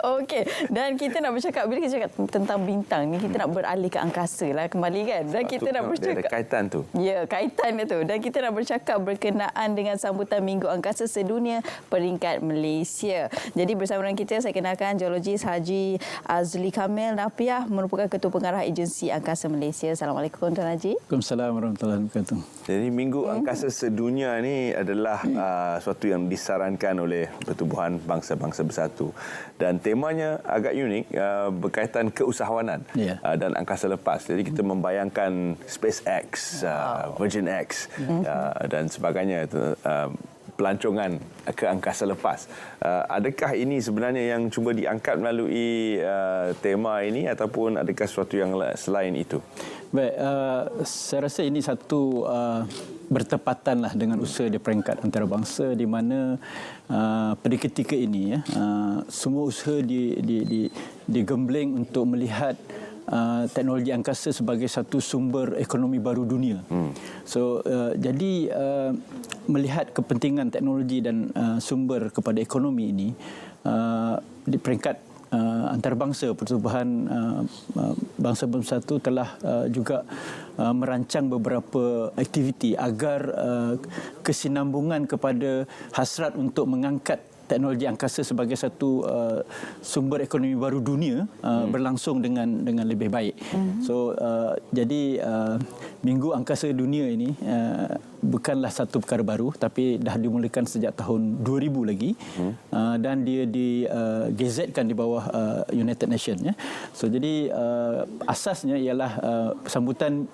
Okey, dan kita nak bercakap, bila kita cakap tentang bintang ni, kita nak beralih ke angkasa lah kembali kan. Dan kita nak bercakap, ada kaitan tu. Ya, kaitan dia tu. Dan kita nak bercakap berkenaan dengan sambutan Minggu Angkasa Sedunia peringkat Malaysia. Jadi bersama dengan kita, saya kenalkan Geologis Haji Azli Kamil Napiah, merupakan Ketua Pengarah Agensi Angkasa Malaysia. Assalamualaikum Tuan Haji. Waalaikumsalam warahmatullahi wabarakatuh. Jadi Minggu Angkasa Sedunia ni adalah suatu yang disarankan oleh Pertubuhan Bangsa-Bangsa Bersatu. Dan temanya agak unik, berkaitan keusahawanan dan angkasa lepas. Jadi kita membayangkan SpaceX, Virgin X dan sebagainya, pelancongan ke angkasa lepas. Adakah ini sebenarnya yang cuba diangkat melalui tema ini, ataupun adakah sesuatu yang selain itu? Baik, saya rasa ini satu bertepatanlah dengan usaha di peringkat antarabangsa, di mana pada ketika ini semua usaha digembleng untuk melihat teknologi angkasa sebagai satu sumber ekonomi baru dunia. So jadi melihat kepentingan teknologi dan sumber kepada ekonomi ini di peringkat antarabangsa, Pertubuhan Bangsa Bersatu telah juga merancang beberapa aktiviti agar kesinambungan kepada hasrat untuk mengangkat teknologi angkasa sebagai satu sumber ekonomi baru dunia berlangsung dengan lebih baik. So jadi Minggu Angkasa Dunia ini bukanlah satu perkara baru, tapi dah dimulakan sejak tahun 2000 lagi, dan dia digazetkan di bawah United Nations. So jadi asasnya ialah sambutan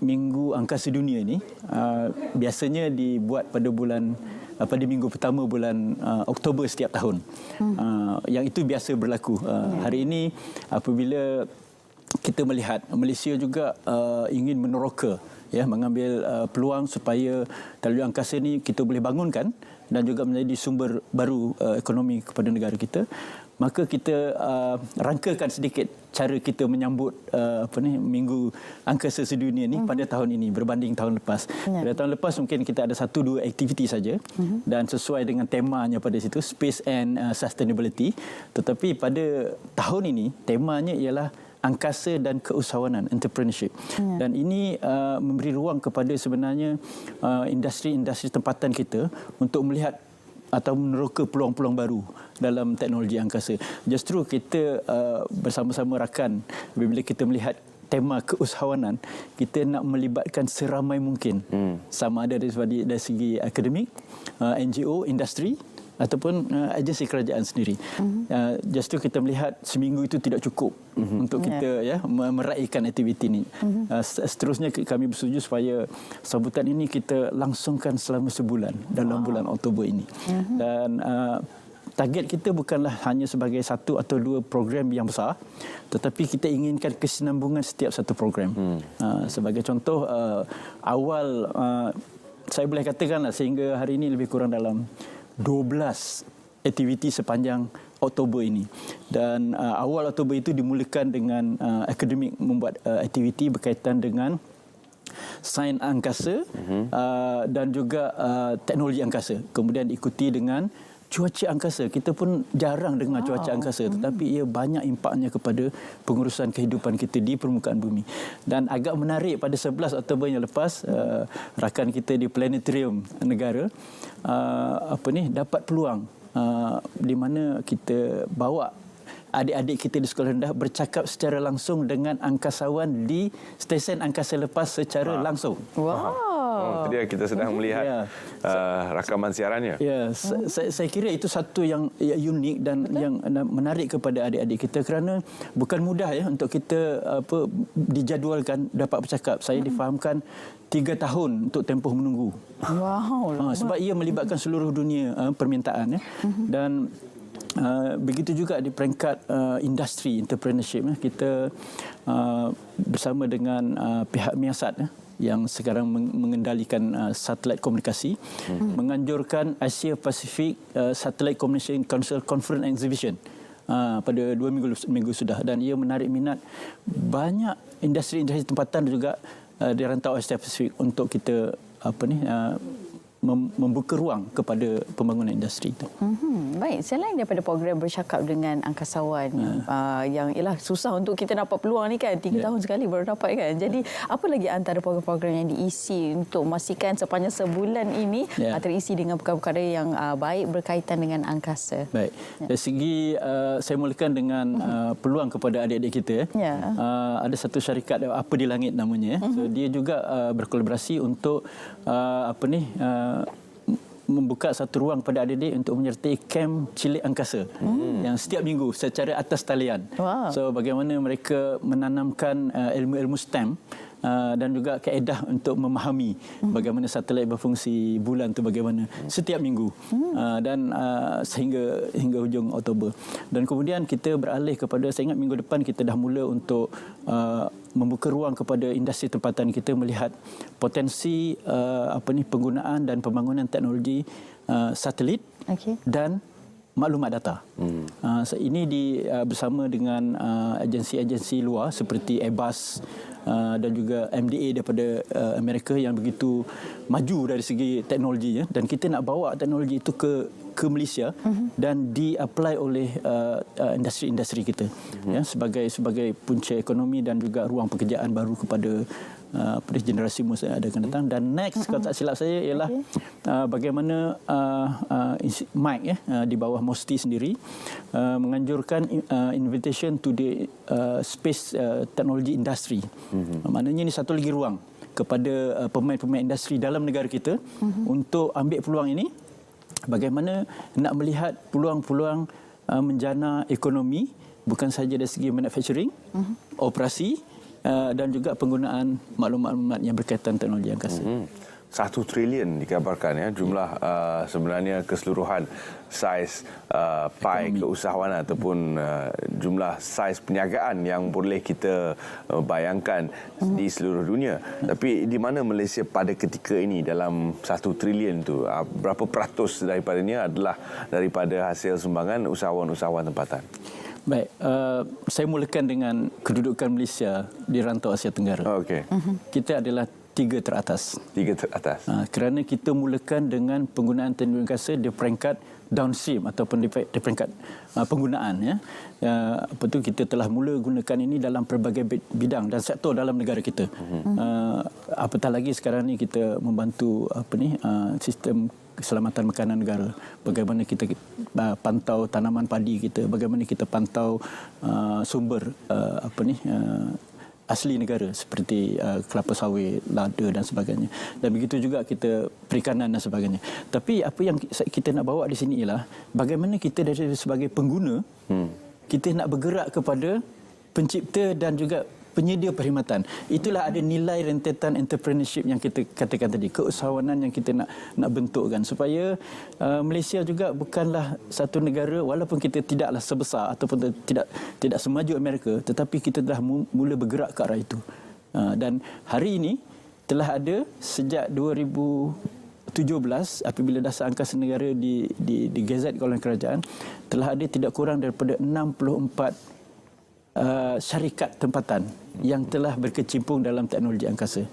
Minggu Angkasa Dunia ini biasanya dibuat pada minggu pertama bulan Oktober setiap tahun. Yang itu biasa berlaku. Hari ini apabila kita melihat Malaysia juga ingin meneroka, mengambil peluang supaya teknologi angkasa ini kita boleh bangunkan dan juga menjadi sumber baru ekonomi kepada negara kita, maka kita rangkakan sedikit cara kita menyambut Minggu Angkasa Sedunia ini pada tahun ini berbanding tahun lepas. Pada tahun lepas mungkin kita ada 1-2 aktiviti saja dan sesuai dengan temanya pada situ, Space and Sustainability. Tetapi pada tahun ini temanya ialah angkasa dan keusahawanan, entrepreneurship. Dan ini memberi ruang kepada sebenarnya industri-industri tempatan kita untuk melihat atau meneroka peluang-peluang baru dalam teknologi angkasa. Justru kita bersama-sama rakan, bila kita melihat tema keusahawanan, kita nak melibatkan seramai mungkin, sama ada dari segi akademik, NGO, industri, ataupun agensi kerajaan sendiri. Justru kita melihat seminggu itu tidak cukup untuk kita meraihkan aktiviti ini. Seterusnya kami bersetuju supaya sambutan ini kita langsungkan selama sebulan dalam bulan Oktober ini. Dan target kita bukanlah hanya sebagai 1 atau 2 program yang besar, tetapi kita inginkan kesinambungan setiap satu program. Sebagai contoh, awal saya boleh katakanlah sehingga hari ini lebih kurang dalam 12 aktiviti sepanjang Oktober ini. Dan awal Oktober itu dimulakan dengan akademik membuat aktiviti berkaitan dengan sains angkasa dan juga teknologi angkasa. Kemudian diikuti dengan cuaca angkasa. Kita pun jarang dengar cuaca angkasa, tetapi ia banyak impaknya kepada pengurusan kehidupan kita di permukaan bumi. Dan agak menarik, pada 11 Oktober yang lepas, rakan kita di Planetarium Negara dapat peluang di mana kita bawa adik-adik kita di sekolah rendah bercakap secara langsung dengan angkasawan di stesen angkasa lepas secara langsung. Dia kita sedang melihat rakaman siarannya. Saya kira itu satu yang unik dan yang menarik kepada adik-adik kita, kerana bukan mudah untuk kita dijadualkan dapat bercakap. Saya difahamkan 3 tahun untuk tempoh menunggu. Sebab ia melibatkan seluruh dunia permintaan. Dan begitu juga di peringkat industri entrepreneurship, kita bersama dengan pihak Miasat yang sekarang mengendalikan satelit komunikasi, menganjurkan Asia Pacific Satellite Communication Council Conference and Exhibition pada 2 minggu sudah, dan ia menarik minat banyak industri-industri tempatan juga di rantau Asia Pasifik untuk kita membuka ruang kepada pembangunan industri itu. Baik, selain daripada program bercakap dengan angkasawan yang ialah susah untuk kita dapat peluang ni kan, 3 tahun sekali baru dapat kan. Jadi apa lagi antara program-program yang diisi untuk memastikan sepanjang sebulan ini terisi dengan perkara-perkara yang baik berkaitan dengan angkasa? Baik, dari segi saya mulakan dengan peluang kepada adik-adik kita. Ada satu syarikat Apa di Langit namanya. So, dia juga berkolaborasi untuk membuka satu ruang pada adik-adik untuk menyertai kem cilik angkasa yang setiap minggu secara atas talian. So bagaimana mereka menanamkan ilmu-ilmu STEM dan juga kaedah untuk memahami bagaimana satelit berfungsi, bulan tu bagaimana setiap minggu dan hingga hujung Oktober. Dan kemudian kita beralih kepada, saya ingat minggu depan kita dah mula untuk membuka ruang kepada industri tempatan kita melihat potensi penggunaan dan pembangunan teknologi satelit dan maklumat data. Ini bersama dengan agensi-agensi luar seperti Airbus dan juga MDA daripada Amerika yang begitu maju dari segi teknologi, dan kita nak bawa teknologi itu ke Malaysia dan di-apply oleh industri-industri kita sebagai punca ekonomi dan juga ruang pekerjaan baru kepada generasi muda yang akan datang. Dan next, kalau tak silap saya, ialah bagaimana Mike di bawah MOSTI sendiri menganjurkan invitation to the space technology industry. Maknanya ini satu lagi ruang kepada pemain-pemain industri dalam negara kita untuk ambil peluang ini, bagaimana nak melihat peluang-peluang menjana ekonomi bukan sahaja dari segi manufacturing, operasi dan juga penggunaan maklumat-maklumat yang berkaitan teknologi angkasa. 1 trilion dikabarkan jumlah sebenarnya keseluruhan saiz pai keusahawanan ataupun jumlah saiz perniagaan yang boleh kita bayangkan di seluruh dunia. Tapi di mana Malaysia pada ketika ini dalam 1 trilion tu? Berapa peratus daripadanya adalah daripada hasil sumbangan usahawan-usahawan tempatan? Baik, saya mulakan dengan kedudukan Malaysia di rantau Asia Tenggara. Kita adalah 3 teratas. 3 teratas. Kerana kita mulakan dengan penggunaan teknologi angkasa di peringkat downstream ataupun di peringkat penggunaan. Kita telah mula gunakan ini dalam pelbagai bidang dan sektor dalam negara kita. Apatah lagi sekarang ni kita membantu sistem keselamatan makanan negara. Bagaimana kita pantau tanaman padi kita, bagaimana kita pantau sumber asli negara seperti kelapa sawit, lada dan sebagainya. Dan begitu juga kita perikanan dan sebagainya. Tapi apa yang kita nak bawa di sini ialah bagaimana kita dari sebagai pengguna kita nak bergerak kepada pencipta dan juga penyedia perkhidmatan. Itulah ada nilai rentetan entrepreneurship yang kita katakan tadi, keusahawanan yang kita nak bentukkan supaya Malaysia juga bukanlah satu negara, walaupun kita tidaklah sebesar ataupun tidak semaju Amerika, tetapi kita telah mula bergerak ke arah itu. Dan hari ini telah ada sejak 2017 apabila Dasar Angkasa Negara digazetkan oleh kerajaan, telah ada tidak kurang daripada 64 syarikat tempatan yang telah berkecimpung dalam teknologi angkasa.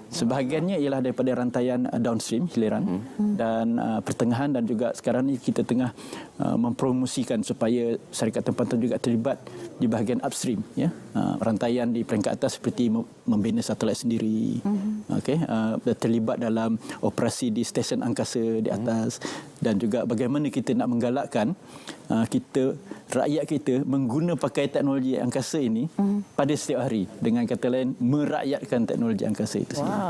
Sebahagiannya ialah daripada rantaian downstream, hiliran, dan pertengahan, dan juga sekarang ini kita tengah mempromosikan supaya syarikat tempatan juga terlibat di bahagian upstream, rantaian di peringkat atas seperti membina satelit sendiri, terlibat dalam operasi di stesen angkasa di atas, dan juga bagaimana kita nak menggalakkan rakyat kita mengguna pakai teknologi angkasa ini pada setiap hari, dengan kata lain merakyatkan teknologi angkasa itu sendiri.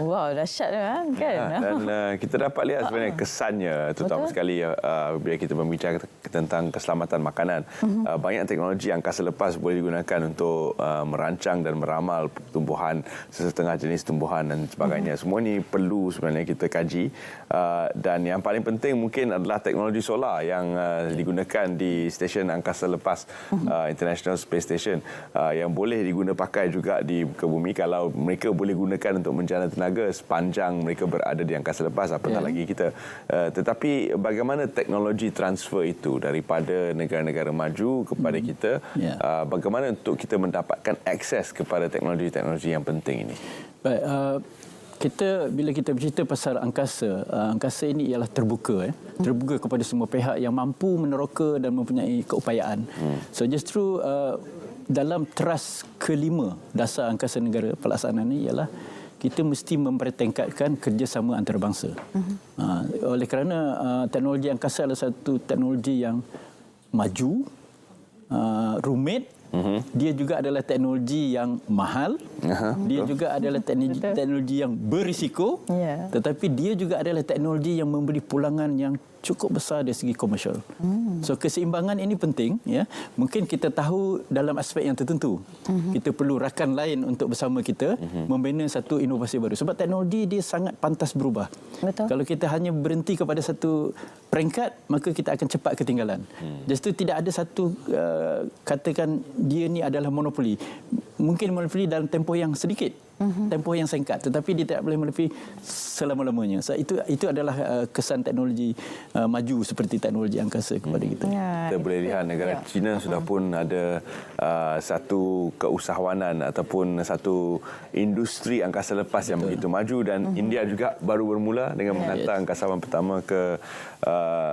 Wow, dahsyat kan? Dan kita dapat lihat sebenarnya kesannya, terutama sekali bila kita berbicara tentang keselamatan makanan. Banyak teknologi angkasa lepas boleh digunakan untuk merancang dan meramal tumbuhan, sesetengah jenis tumbuhan dan sebagainya. Semua ini perlu sebenarnya kita kaji. Dan yang paling penting mungkin adalah teknologi solar yang digunakan di stesen angkasa lepas International Space Station, yang boleh diguna pakai juga di muka bumi kalau mereka boleh gunakan untuk menjana tenaga sepanjang mereka berada di angkasa lepas, apatah lagi kita. Tetapi bagaimana teknologi transfer itu daripada negara-negara maju kepada kita, bagaimana untuk kita mendapatkan akses kepada teknologi-teknologi yang penting ini? Baik, bila kita bercerita pasal angkasa, angkasa ini ialah terbuka, terbuka kepada semua pihak yang mampu meneroka dan mempunyai keupayaan. So justru dalam teras kelima dasar angkasa negara pelaksanaan ini ialah kita mesti mempertingkatkan kerjasama antarabangsa. Oleh kerana teknologi angkasa adalah satu teknologi yang maju, rumit. Dia juga adalah teknologi yang mahal. Dia juga adalah teknologi yang berisiko. Tetapi dia juga adalah teknologi yang memberi pulangan yang cukup besar dari segi komersial. So keseimbangan ini penting, ya. Mungkin kita tahu dalam aspek yang tertentu. Kita perlu rakan lain untuk bersama kita membina satu inovasi baru. Sebab teknologi dia sangat pantas berubah. Betul. Kalau kita hanya berhenti kepada satu peringkat, maka kita akan cepat ketinggalan. Just itu tidak ada satu katakan dia ni adalah monopoli. Mungkin monopoli dalam tempoh yang sedikit, tempoh yang singkat, tetapi dia tidak boleh monopoli selama-lamanya. So, itu adalah kesan teknologi maju seperti teknologi angkasa kepada kita. Kita boleh lihat negara China sudah pun ada satu keusahawanan ataupun satu industri angkasa lepas yang begitu maju, dan India juga baru bermula dengan menghantar angkasawan pertama ke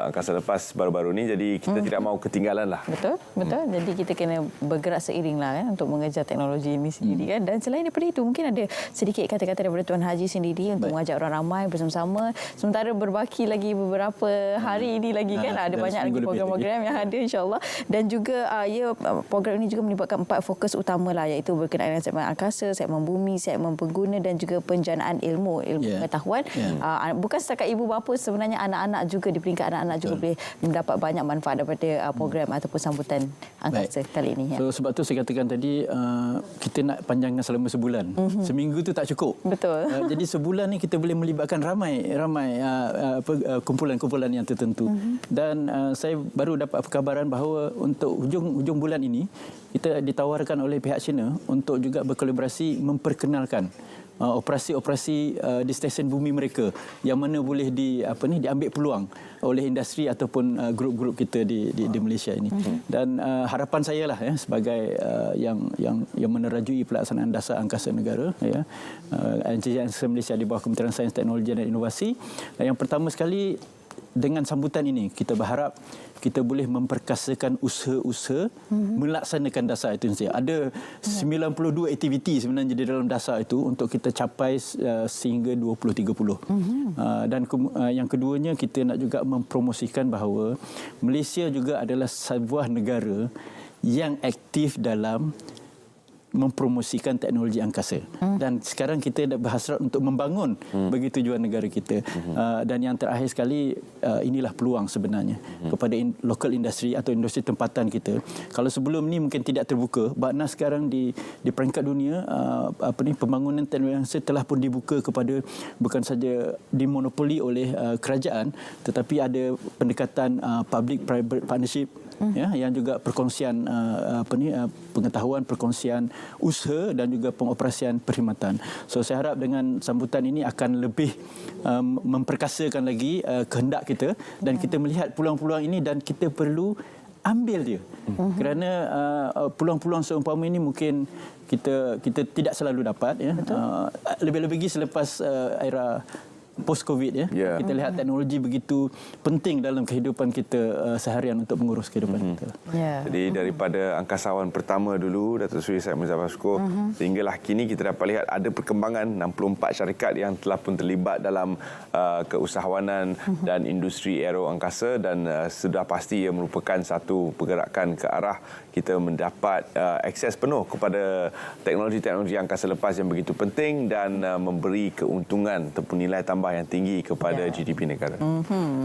angkasa lepas baru-baru ini. Jadi kita tidak mahu ketinggalan lah. Betul. Jadi kita kena bergerak seiring lah untuk mengejar teknologi ini sendiri kan. Dan selain daripada itu, mungkin ada sedikit kata-kata daripada Tuan Haji sendiri untuk mengajak orang ramai bersama-sama. Sementara berbaki lagi beberapa hari ini lagi kan, ada banyak lagi program-program yang ada insya-Allah. Dan juga program ini juga melibatkan 4 fokus utama lah, iaitu berkenaan dengan segmen angkasa, segmen bumi, segmen pengguna dan juga penjanaan ilmu pengetahuan. Bukan setakat ibu bapa, sebenarnya anak-anak juga, di peringkat anak-anak juga boleh mendapat banyak manfaat daripada program ataupun sambutan angkasa kali ini. So sebab tu saya katakan tadi, kita nak panjangkan selama sebulan. Seminggu tu tak cukup. Betul. Jadi sebulan ni kita boleh melibatkan ramai kumpulan-kumpulan yang tertentu. Dan saya baru dapat perkabaran bahawa untuk hujung bulan ini kita ditawarkan oleh pihak China untuk juga berkolaborasi memperkenalkan operasi-operasi di stesen bumi mereka yang mana boleh diambil peluang oleh industri ataupun grup-grup kita di Malaysia ini. Dan harapan saya lah sebagai yang menerajui pelaksanaan dasar angkasa negara, Agensi Angkasa Malaysia di bawah Kementerian Sains, Teknologi dan Inovasi, yang pertama sekali dengan sambutan ini kita berharap kita boleh memperkasakan usaha-usaha melaksanakan dasar itu saja. Ada 92 aktiviti sebenarnya di dalam dasar itu untuk kita capai sehingga 2030. Dan yang keduanya, kita nak juga mempromosikan bahawa Malaysia juga adalah sebuah negara yang aktif dalam mempromosikan teknologi angkasa. Dan sekarang kita dah berhasrat untuk membangun bagi tujuan negara kita. Dan yang terakhir sekali, inilah peluang sebenarnya kepada local industri atau industri tempatan kita. Kalau sebelum ni mungkin tidak terbuka, bakna sekarang di peringkat dunia pembangunan teknologi angkasa telah pun dibuka kepada bukan saja dimonopoli oleh kerajaan, tetapi ada pendekatan public private partnership, yang juga perkongsian pengetahuan, perkongsian usaha dan juga pengoperasian perkhidmatan. So saya harap dengan sambutan ini akan lebih memperkasakan lagi kehendak kita, dan kita melihat peluang-peluang ini dan kita perlu ambil dia. Kerana peluang-peluang seumpama ini mungkin kita tidak selalu dapat, lebih-lebih selepas era post-COVID, kita lihat teknologi begitu penting dalam kehidupan kita seharian untuk mengurus kehidupan kita. Jadi daripada angkasawan pertama dulu, Datuk Seri Syed Mirzapha Shkoor, sehinggalah kini kita dapat lihat ada perkembangan 64 syarikat yang telah pun terlibat dalam keusahawanan dan industri aero angkasa, dan sudah pasti ia merupakan satu pergerakan ke arah kita mendapat akses penuh kepada teknologi-teknologi angkasa lepas yang begitu penting dan memberi keuntungan ataupun nilai tambah yang tinggi kepada GDP negara.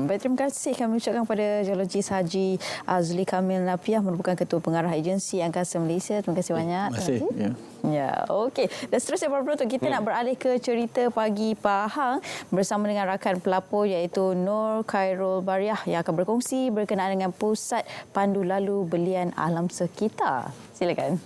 Baik, terima kasih kami ucapkan kepada Geologis Haji Azli Kamil Napiah, merupakan Ketua Pengarah Agensi Angkasa Malaysia. Terima kasih banyak. Terima kasih. Okey. Dan seterusnya para penonton, kita nak beralih ke cerita Pagi Pahang bersama dengan rakan pelapor iaitu Nur Khairul Bariah yang akan berkongsi berkenaan dengan Pusat Pandu Lalu Belian Alam Sekitar. Silakan.